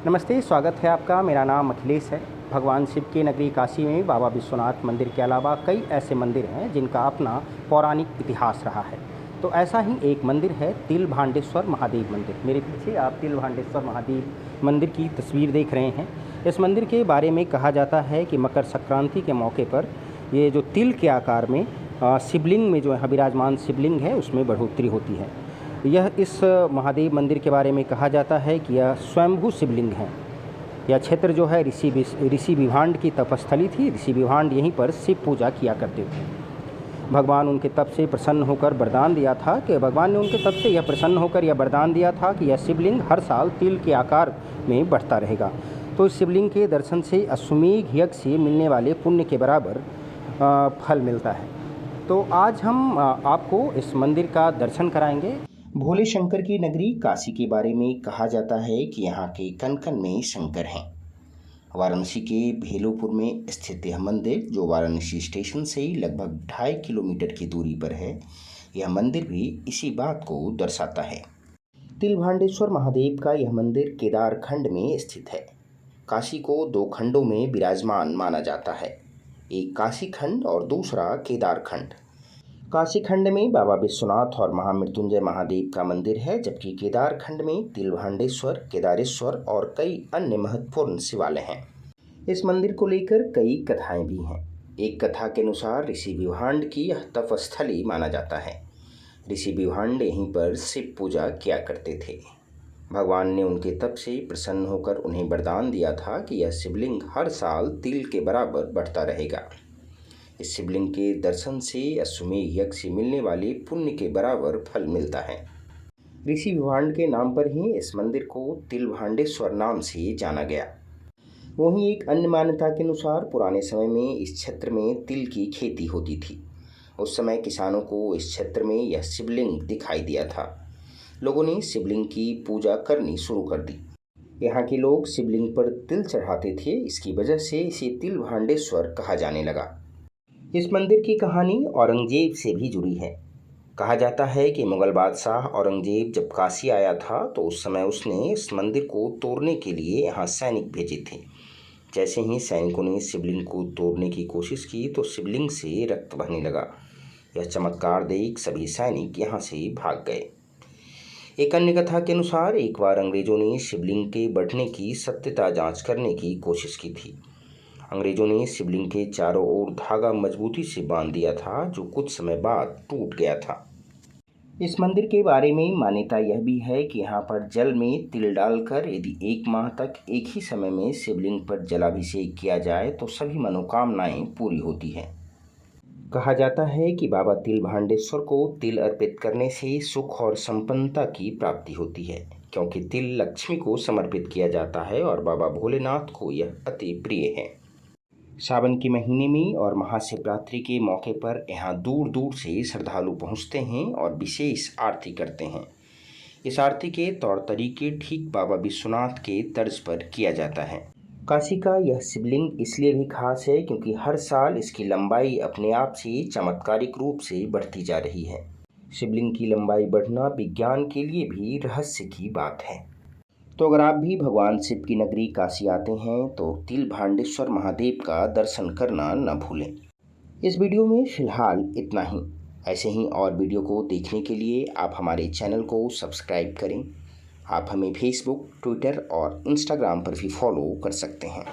नमस्ते, स्वागत है आपका। मेरा नाम अखिलेश है। भगवान शिव की नगरी काशी में बाबा विश्वनाथ मंदिर के अलावा कई ऐसे मंदिर हैं जिनका अपना पौराणिक इतिहास रहा है। तो ऐसा ही एक मंदिर है तिलभांडेश्वर महादेव मंदिर। मेरे पीछे आप तिलभांडेश्वर महादेव मंदिर की तस्वीर देख रहे हैं। इस मंदिर के बारे में कहा जाता है कि मकर संक्रांति के मौके पर ये जो तिल के आकार में शिवलिंग में जो यहाँ विराजमान शिवलिंग है उसमें बढ़ोतरी होती है। यह इस महादेव मंदिर के बारे में कहा जाता है कि यह स्वयंभू शिवलिंग है। यह क्षेत्र जो है ऋषि विभांड की तपस्थली थी। ऋषि विभांड यहीं पर शिव पूजा किया करते थे। भगवान उनके तप से प्रसन्न होकर वरदान दिया था कि भगवान ने उनके तप से यह प्रसन्न होकर यह वरदान दिया था कि यह शिवलिंग हर साल तिल के आकार में बढ़ता रहेगा। तो इस शिवलिंग के दर्शन से अश्वमेध यज्ञ से मिलने वाले पुण्य के बराबर फल मिलता है। तो आज हम आपको इस मंदिर का दर्शन कराएंगे। भोले शंकर की नगरी काशी के बारे में कहा जाता है कि यहाँ के कण कण में शंकर हैं। वाराणसी के भेलोपुर में स्थित यह मंदिर, जो वाराणसी स्टेशन से लगभग 2.5 किलोमीटर की दूरी पर है, यह मंदिर भी इसी बात को दर्शाता है। तिलभांडेश्वर महादेव का यह मंदिर केदार खंड में स्थित है। काशी को 2 खंडों में विराजमान माना जाता है, एक काशी खंड और दूसरा केदार खंड। काशी खंड में बाबा विश्वनाथ और महामृत्युंजय महादेव का मंदिर है, जबकि केदार खंड में तिलभांडेश्वर, केदारेश्वर और कई अन्य महत्वपूर्ण शिवालय हैं। इस मंदिर को लेकर कई कथाएं भी हैं। एक कथा के अनुसार ऋषि विभांड की यह तपस्थली माना जाता है। ऋषि विभांड यहीं पर शिव पूजा किया करते थे। भगवान ने उनके तप से प्रसन्न होकर उन्हें वरदान दिया था कि यह शिवलिंग हर साल तिल के बराबर बढ़ता रहेगा। इस शिवलिंग के दर्शन से अश्वमेध यज्ञ से मिलने वाले पुण्य के बराबर फल मिलता है। ऋषि विभांड के नाम पर ही इस मंदिर को तिलभांडेश्वर नाम से जाना गया। वहीं एक अन्य मान्यता के अनुसार पुराने समय में इस क्षेत्र में तिल की खेती होती थी। उस समय किसानों को इस क्षेत्र में यह शिवलिंग दिखाई दिया था। लोगों ने शिवलिंग की पूजा करनी शुरू कर दी। यहाँ के लोग शिवलिंग पर तिल चढ़ाते थे। इसकी वजह से इसे तिलभांडेश्वर कहा जाने लगा। इस मंदिर की कहानी औरंगजेब से भी जुड़ी है। कहा जाता है कि मुगल बादशाह औरंगजेब जब काशी आया था तो उस समय उसने इस मंदिर को तोड़ने के लिए यहाँ सैनिक भेजे थे। जैसे ही सैनिकों ने शिवलिंग को तोड़ने की कोशिश की तो शिवलिंग से रक्त बहने लगा। यह चमत्कार देख सभी सैनिक यहाँ से भाग गए। एक अन्य कथा के अनुसार एक बार अंग्रेजों ने शिवलिंग के बढ़ने की सत्यता जाँच करने की कोशिश की थी। अंग्रेजों ने शिवलिंग के चारों ओर धागा मजबूती से बांध दिया था, जो कुछ समय बाद टूट गया था। इस मंदिर के बारे में मान्यता यह भी है कि यहाँ पर जल में तिल डालकर यदि 1 माह तक एक ही समय में शिवलिंग पर जलाभिषेक किया जाए तो सभी मनोकामनाएं पूरी होती हैं। कहा जाता है कि बाबा तिलभांडेश्वर को तिल अर्पित करने से सुख और संपन्नता की प्राप्ति होती है, क्योंकि तिल लक्ष्मी को समर्पित किया जाता है और बाबा भोलेनाथ को यह अति प्रिय है। सावन के महीने में और महाशिवरात्रि के मौके पर यहाँ दूर दूर से श्रद्धालु पहुँचते हैं और विशेष आरती करते हैं। इस आरती के तौर तरीके ठीक बाबा विश्वनाथ के तर्ज पर किया जाता है। काशी का यह शिवलिंग इसलिए भी खास है क्योंकि हर साल इसकी लंबाई अपने आप से चमत्कारिक रूप से बढ़ती जा रही है। शिवलिंग की लंबाई बढ़ना विज्ञान के लिए भी रहस्य की बात है। तो अगर आप भी भगवान शिव की नगरी काशी आते हैं तो तिलभांडेश्वर महादेव का दर्शन करना न भूलें। इस वीडियो में फ़िलहाल इतना ही। ऐसे ही और वीडियो को देखने के लिए आप हमारे चैनल को सब्सक्राइब करें। आप हमें फेसबुक, ट्विटर और इंस्टाग्राम पर भी फॉलो कर सकते हैं।